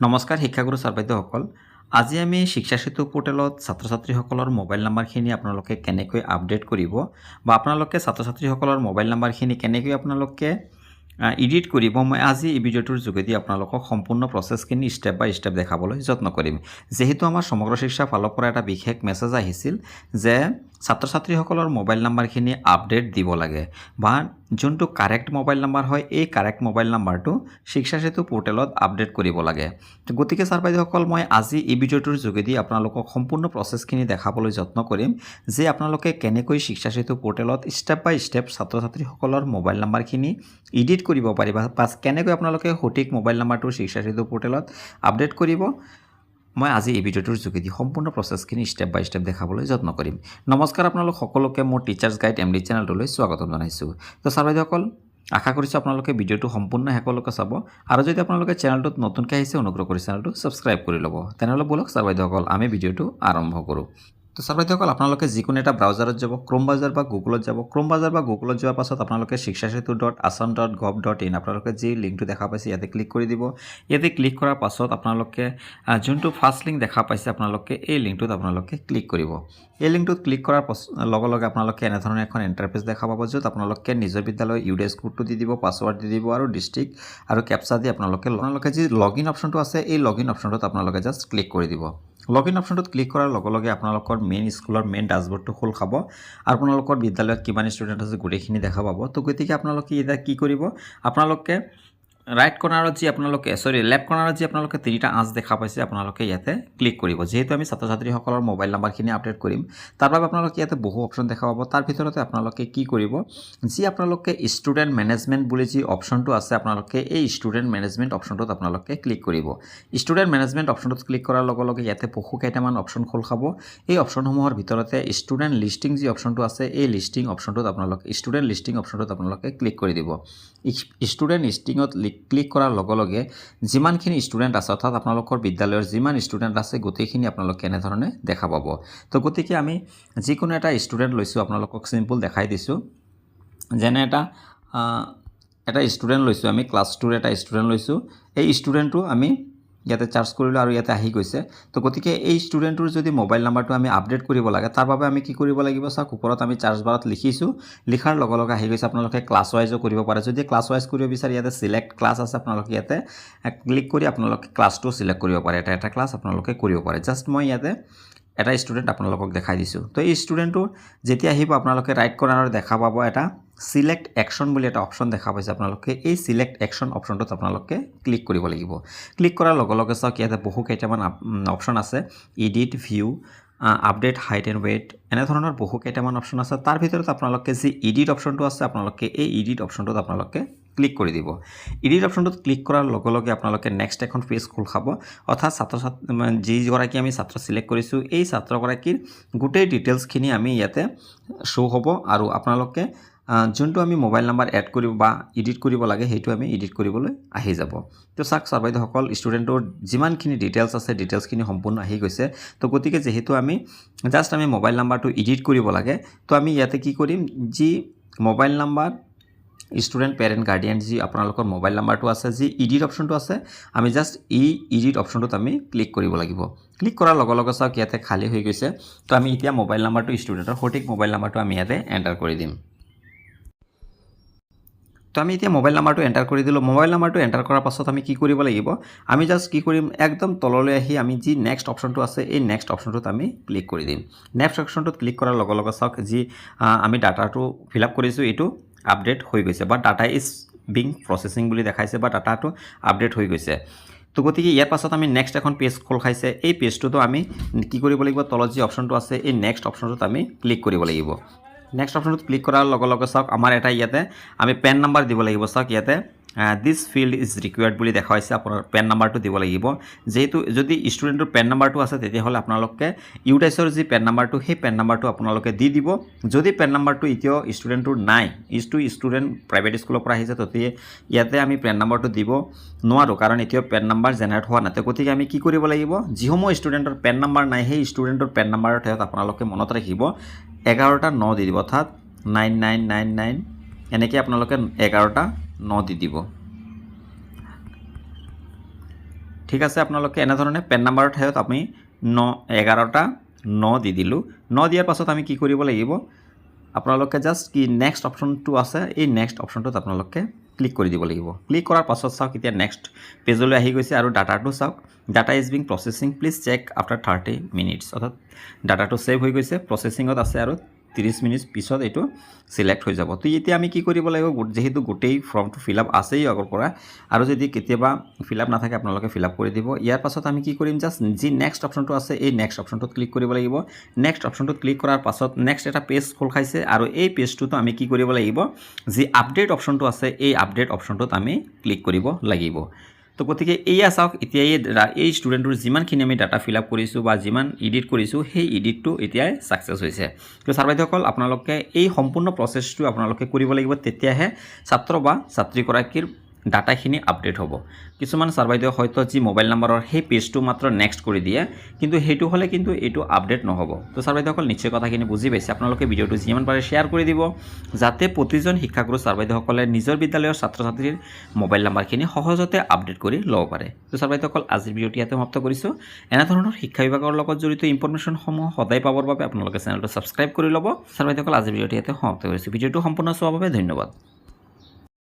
নমস্কাৰ শিক্ষাগুৰু ছাৰ বাইদেউসকল। আজি আমি শিক্ষা সেতু পোৰ্টেলত ছাত্ৰ ছাত্ৰীসকলৰ মোবাইল নাম্বাৰখিনি আপোনালোকে কেনেকৈ আপডেট কৰিব বা আপোনালোকে ছাত্ৰ ছাত্ৰীসকলৰ মোবাইল নাম্বাৰখিনি কেনেকৈ আপোনালোকে এডিট কৰিব, মই আজি এই ভিডিঅ'টোৰ যোগেদি আপোনালোকক সম্পূৰ্ণ প্ৰচেছখিনি ষ্টেপ বাই ষ্টেপ দেখাবলৈ যত্ন কৰিম। যেহেতু আমাৰ সমগ্ৰ শিক্ষা ফালৰ পৰা এটা বিশেষ মেছেজ আহিছিল যে ছাত্ৰ ছাত্ৰীসকলৰ মোবাইল নাম্বাৰখিনি আপডেট দিব লাগে বা যোনটো কাৰেক্ট মোবাইল নাম্বাৰ হয় এই কাৰেক্ট মোবাইল নাম্বাৰটো শিক্ষা সেতু পোৰ্টেলত আপডেট কৰিব লাগে। গতিকে ছাৰ বাইদেউসকল, মই আজি এই ভিডিঅ'টোৰ যোগেদি আপোনালোকক সম্পূৰ্ণ প্ৰচেছখিনি দেখাবলৈ যত্ন কৰিম যে আপোনালোকে কেনেকৈ শিক্ষা সেতু পোৰ্টেলত ষ্টেপ বাই ষ্টেপ ছাত্ৰ ছাত্ৰীসকলৰ মোবাইল নাম্বাৰখিনি এডিট কৰিব পাৰিব বা কেনেকৈ আপোনালোকে সঠিক মোবাইল নাম্বাৰটো শিক্ষা সেতু পোৰ্টেলত আপডেট কৰিব। মই আজি এই ভিডিঅ'টোৰ যোগেদি সম্পূৰ্ণ প্ৰচেছখিনি ষ্টেপ বাই ষ্টেপ দেখাবলৈ যত্ন কৰিম। নমস্কাৰ, আপোনালোক সকলোকে মোৰ টিচাৰ্ছ গাইড MD চেনেলটোলৈ স্বাগতম জনাইছোঁ। তো ছাৰ বাইদেউসকল, আশা কৰিছোঁ আপোনালোকে ভিডিঅ'টো সম্পূৰ্ণ শেষলৈকে চাব আৰু যদি আপোনালোকে চেনেলটোত নতুনকৈ আহিছে অনুগ্ৰহ কৰি চেনেলটো ছাবস্ক্ৰাইব কৰি ল'ব। তেনেহ'লে ব'লক ছাৰ বাইদেউসকল আমি ভিডিঅ'টো আৰম্ভ কৰোঁ। তো ছাৰ বাইদেউসকল, আপোনালোকে যিকোনো এটা ব্ৰাউজাৰত যাব, ক্ৰোম ব্ৰাউজাৰ বা গুগলত যাব। ক্ৰোম ব্ৰাউজাৰ বা গুগলত যোৱাৰ পাছত আপোনালোকে shikshasetu.assam.gov.in আপোনালোকে যি লিংকটো দেখা পাইছে ইয়াতে ক্লিক কৰি দিব। ইয়াতে ক্লিক কৰাৰ পাছত আপোনালোকে যোনটো ফাৰ্ষ্ট লিংক দেখা পাইছে আপোনালোকে এই লিংকটোত আপোনালোকে ক্লিক কৰিব। এই লিংকটোত ক্লিক কৰাৰ লগে লগে আপোনালোকে এনেধৰণৰ এখন ইণ্টাৰফেচ দেখা পাব, য'ত আপোনালোকে নিজৰ বিদ্যালয়ৰ UDS কোডটো দি দিব, পাছৱৰ্ড দি দিব আৰু ডিষ্ট্ৰিক্ট আৰু কেপচা দি আপোনালোকে যি লগইন অপশ্যনটো আছে এই লগইন অপশ্যনটোত আপোনালোকে জাষ্ট ক্লিক কৰি দিব। লগইন অপশ্যনটোত ক্লিক কৰাৰ লগে লগে আপোনালোকৰ মেইন স্কুলৰ মেইন ডাছবৰ্ডটো খোল খাব আৰু আপোনালোকৰ বিদ্যালয়ত কিমান ষ্টুডেণ্ট আছে গোটেইখিনি দেখা পাব। তো গতিকে আপোনালোকে এতিয়া কি কৰিব, আপোনালোকে ৰাইট কৰ্নাৰত যি লেফ্ট কৰ্নাৰত যি আপোনালোকে তিনিটা আঁচ দেখা পাইছে আপোনালোকে ইয়াতে ক্লিক কৰিব। যিহেতু আমি ছাত্ৰ ছাত্ৰীসকলৰ মোবাইল নাম্বাৰখিনি আপডেট কৰিম, তাৰ বাবে আপোনালোকে ইয়াতে বহু অপশ্যন দেখা পাব। তাৰ ভিতৰতে আপোনালোকে কি কৰিব, যি আপোনালোকে ষ্টুডেণ্ট মেনেজমেণ্ট বুলি যি অপশ্যনটো আছে আপোনালোকে এই ষ্টুডেণ্ট মেনেজমেণ্ট অপশ্যনটোত আপোনালোকে ক্লিক কৰিব। ষ্টুডেণ্ট মেনেজমেণ্ট অপশ্যনটোত ক্লিক কৰাৰ লগে লগে ইয়াতে বহু কেইটামান অপশ্যন খোল খাব। এই অপশ্যনসমূহৰ ভিতৰতে ষ্টুডেণ্ট লিষ্টিং যি অপশ্যনটো আছে এই লিষ্টিং অপশ্যনটোত ষ্টুডেণ্ট লিষ্টিং অপশ্যনটোত আপোনালোকে ক্লিক কৰি দিব। ষ্টুডেণ্ট লিষ্টিঙত ক্লিক কৰাৰ লগে লগে যিমানখিনি ষ্টুডেণ্ট আছে অৰ্থাৎ আপোনালোকৰ বিদ্যালয়ৰ যিমান ষ্টুডেণ্ট আছে গোটেইখিনি আপোনালোকে এনেধৰণে দেখা পাব। তো গতিকে আমি যিকোনো এটা ষ্টুডেণ্ট লৈছোঁ, আপোনালোকক চিম্পল দেখাই দিছোঁ। যেনে এটা ষ্টুডেণ্ট লৈছোঁ, আমি ক্লাছ 2ৰ এটা ষ্টুডেণ্ট লৈছোঁ। এই ষ্টুডেণ্টটো আমি ইয়াতে চাৰ্চ কৰিলোঁ আৰু ইয়াতে আহি গৈছে। তো গতিকে এই ষ্টুডেণ্টটোৰ যদি মোবাইল নাম্বাৰটো আমি আপডেট কৰিব লাগে তাৰ বাবে আমি কি কৰিব লাগিব, চাওক ওপৰত আমি চাৰ্চ বাৰত লিখিছোঁ, লিখাৰ লগে লগে আহি গৈছে। আপোনালোকে ক্লাছ ৱাইজো কৰিব পাৰে। যদি ক্লাছ ৱাইজ কৰিব বিচাৰে ইয়াতে চিলেক্ট ক্লাছ আছে, আপোনালোকে ইয়াতে ক্লিক কৰি আপোনালোকে ক্লাছটো চিলেক্ট কৰিব পাৰে। এটা ক্লাছ আপোনালোকে কৰিব পাৰে। জাষ্ট মই ইয়াতে এটা ষ্টুডেণ্ট আপোনালোকক দেখাই দিছোঁ। তো এই ষ্টুডেণ্টটো যেতিয়া আহিব আপোনালোকে ৰাইট কৰ্নাৰত দেখা পাব এটা চিলেক্ট একশ্যন বুলি এটা অপশ্যন দেখা পাইছে। আপোনালোকে এই চিলেক্ট একশ্যন অপশ্যনটোত আপোনালোকে ক্লিক কৰিব লাগিব। ক্লিক কৰাৰ লগে লগে চাওক ইয়াতে বহু কেইটামান অপশ্যন আছে, edit, view, update, height and weight, এনেধৰণৰ বহু কেইটামান অপশ্যন আছে। তাৰ ভিতৰত আপোনালোকে যি এডিট অপশ্যনটো আছে আপোনালোকে এই এডিট অপশ্যনটোত আপোনালোকে ক্লিক কৰি দিব। এডিট অপশ্যনটোত ক্লিক কৰাৰ লগে লগে আপোনালোকে নেক্সট এখন পেজ খোল খাব। অৰ্থাৎ যিগৰাকী আমি ছাত্ৰ চিলেক্ট কৰিছোঁ এই ছাত্ৰগৰাকীৰ গোটেই ডিটেইলছখিনি আমি ইয়াতে শ্ব' হ'ব আৰু আপোনালোকে যোনটো আমি মোবাইল নাম্বাৰ এড কৰিব বা এডিট কৰিব লাগে সেইটো আমি এডিট কৰিবলৈ আহি যাব। তো চাওক ছাৰ বাইদেউসকল, ষ্টুডেণ্টৰ যিমানখিনি ডিটেইলছ আছে ডিটেইলছখিনি সম্পূৰ্ণ আহি গৈছে। তো গতিকে যিহেতু আমি মোবাইল নাম্বাৰটো এডিট কৰিব লাগে, তো আমি ইয়াতে কি কৰিম, যি mobile number student parent Guardian যি আপোনালোকৰ মোবাইল নাম্বাৰটো আছে, যি এডিট অপশ্যনটো আছে, আমি জাষ্ট এই এডিট অপশ্যনটোত আমি ক্লিক কৰিব লাগিব। ক্লিক কৰাৰ লগে লগে চাওক ইয়াতে খালী হৈ গৈছে। তো আমি এতিয়া মোবাইল নাম্বাৰটো ষ্টুডেণ্টৰ সঠিক মোবাইল নাম্বাৰটো আমি ইয়াতে এণ্টাৰ কৰি দিম। তো আমি এতিয়া মোবাইল নাম্বাৰটো এণ্টাৰ কৰি দিলোঁ। মোবাইল নাম্বাৰটো এণ্টাৰ কৰাৰ পাছত আমি কি কৰিব লাগিব, আমি জাষ্ট কি কৰিম, একদম তললৈ আহি আমি যি নেক্সট অপশ্যনটো আছে এই নেক্সট অপশ্যনটোত আমি ক্লিক কৰি দিম। নেক্সট অপশ্যনটোত ক্লিক কৰাৰ লগে লগে চাওক যি আমি ডাটাটো ফিল আপ কৰিছোঁ এইটো আপডেট হৈ গৈছে বা ডাটা ইজ বিং প্ৰচেছিং বুলি দেখাইছে বা ডাটাটো আপডেট হৈ গৈছে। তো গতিকে ইয়াৰ পাছত আমি নেক্সট এখন পেজ খোল খাইছে। এই পেজটোতো আমি কি কৰিব লাগিব, তলত যি অপশ্যনটো আছে এই নেক্সট অপশ্যনটোত আমি ক্লিক কৰিব লাগিব। নেক্সট অপশ্যনটোত ক্লিক কৰাৰ লগে লগে চাওক আমাৰ এটা ইয়াতে আমি পেন নাম্বাৰ দিব লাগিব। চাওক ইয়াতে দিছ ফিল্ড ইজ ৰিকুৱাৰ্ড বুলি দেখা হৈছে, আপোনাৰ পেন নাম্বাৰটো দিব লাগিব। যেহেতু যদি ষ্টুডেণ্টৰ পেন নাম্বাৰটো আছে তেতিয়াহ'লে আপোনালোকে UDSৰ যি পেন নাম্বাৰটো সেই পেন নাম্বাৰটো আপোনালোকে দি দিব। যদি পেন নাম্বাৰটো এতিয়াও ষ্টুডেণ্টটোৰ নাই, ষ্টুডেণ্ট প্ৰাইভেট স্কুলৰ পৰা আহিছে, তেতিয়া ইয়াতে আমি পেন নাম্বাৰটো দিব নোৱাৰোঁ কাৰণ এতিয়াও পেন নাম্বাৰ জেনেৰেট হোৱা নাই। গতিকে আমি কি কৰিব লাগিব, যিসমূহ ষ্টুডেণ্টৰ পেন নাম্বাৰ নাই সেই ষ্টুডেণ্টৰ পেন নাম্বাৰৰ ঠাইত আপোনালোকে মনত ৰাখিব 11টা 9 দি দিব, অৰ্থাৎ 9999 এনেকৈ আপোনালোকে 11টা 9 দি দিব। ঠিক আছে আপোনালোকে এনেধৰণে পেন নাম্বাৰৰ ঠাইত আমি 11টা 9 দি দিলোঁ 9 দিয়াৰ পাছত আমি কি কৰিব লাগিব আপোনালোকে জাষ্ট কি নেক্সট অপশ্যনটো আছে এই নেক্সট অপশ্যনটোত আপোনালোকে ক্লিক কৰি দিব লাগিব ক্লিক কৰাৰ পাছত চাওক এতিয়া নেক্সট পেজলৈ আহি গৈছে আৰু ডাটাটো চাওক data is being processing please check after 30 minutes অৰ্থাৎ ডাটাটো ছেভ হৈ গৈছে প্ৰচেছিঙত আছে আৰু 30 মিনিট পিছত এইটো সিলেক্ট হৈ যাব তো এতিয়া আমি কি কৰিব লাগিব যেহেতু গোটেই ফৰ্মটো ফিল আপ আছেই আগৰ পৰা আৰু যদি কেতিয়াবা ফিল আপ নাথাকে আপোনালোকে ফিল আপ কৰি দিব ইয়াৰ পাছত আমি কি কৰিম জাষ্ট যি নেক্সট অপশ্যনটো আছে এই নেক্সট অপশ্যনটোত ক্লিক কৰিব লাগিব নেক্সট অপশ্যনটোত ক্লিক কৰাৰ পাছত নেক্সট এটা পেজ খোল খাইছে আৰু এই পেজটোতো আমি কি কৰিব লাগিব যি আপডেট অপশ্যনটো আছে এই আপডেট অপশ্যনটোত আমি ক্লিক কৰিব লাগিব তো গতিকে এয়া চাওক এতিয়া এই ষ্টুডেণ্টৰ যিমানখিনি আমি ডাটা ফিল আপ কৰিছোঁ বা যিমান এডিট কৰিছোঁ সেই এডিটটো এতিয়াই ছাকচেছ হৈছে তো ছাৰ বাইদেউসকল আপোনালোকে এই সম্পূৰ্ণ প্ৰচেছটো আপোনালোকে কৰিব লাগিব তেতিয়াহে ছাত্ৰ বা ছাত্ৰীগৰাকীৰ ডাটাখিনি আপডেট হ'ব কিছুমান ছাৰ বাইদেউ হয়তো যি মোবাইল নাম্বাৰৰ সেই পেজটো মাত্ৰ নেক্সট কৰি দিয়ে কিন্তু সেইটো হ'লে কিন্তু এইটো আপডেট নহ'ব তো ছাৰ বাইদেউসকল নিশ্চয় কথাখিনি বুজি পাইছে আপোনালোকে ভিডিঅ'টো যিমান পাৰে শ্বেয়াৰ কৰি দিব যাতে প্ৰতিজন শিক্ষাগুৰু ছাৰ বাইদেউসকলে নিজৰ বিদ্যালয়ৰ ছাত্ৰ ছাত্ৰীৰ মোবাইল নাম্বাৰখিনি সহজতে আপডেট কৰি ল'ব পাৰে তো ছাৰ বাইদেউসকল আজিৰ ভিডিঅ'টো ইয়াতে সমাপ্ত কৰিছোঁ এনেধৰণৰ শিক্ষা বিভাগৰ লগত জড়িত ইনফৰমেশ্যনসমূহ সদায় পাবৰ বাবে আপোনালোকে চেনেলটো ছাবস্ক্ৰাইব কৰি ল'ব ছাৰ বাইদেউসকল আজিৰ ভিডিঅ'টো ইয়াতে সমাপ্ত কৰিছোঁ ভিডিঅ'টো সম্পূৰ্ণ চোৱাৰ বাবে ধন্যবাদ